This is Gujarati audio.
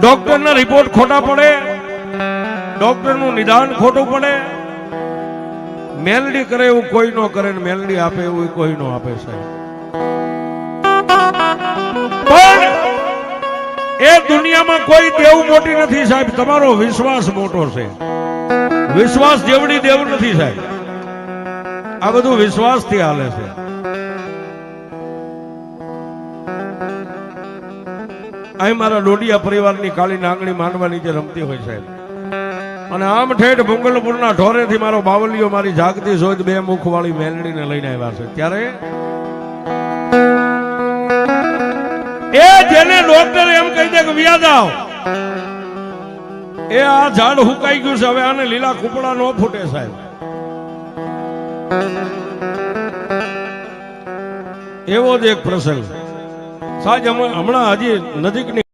ડોક્ટરના રિપોર્ટ ખોટા પડે, ડોક્ટરનું નિદાન ખોટું પડે, મેલડી કરે એવું કોઈ નો કરે ને મેલડી આપે એવું કોઈ નો આપે સાહેબ. પણ એ દુનિયામાં કોઈ દેવ મોટી નથી સાહેબ, તમારો વિશ્વાસ મોટો છે. વિશ્વાસ જેવડી દેવ નથી સાહેબ, આ બધું વિશ્વાસથી હાલે છે. અહીં મારા ડોડિયા પરિવારની કાળી નાગણી માંડવા નીચે રમતી હોય સાહેબ, અને આમ ઠેઠ ભુંગલપુરના ઢોરેથી મારો બાવલીઓ મારી જાગતી જોઈ બે મુખ વાળી મેલડીને લઈને આવ્યા છે. ત્યારે એ જેને ડોક્ટર એમ કહી દે કે વ્યાજ આવ, એ આ ઝાડ હુકાઈ ગયું છે, હવે આને લીલા કુપડા નો ફૂટે સાહેબ. એવો જ એક પ્રસંગ સાહેબ હમણાં હજી નજીકની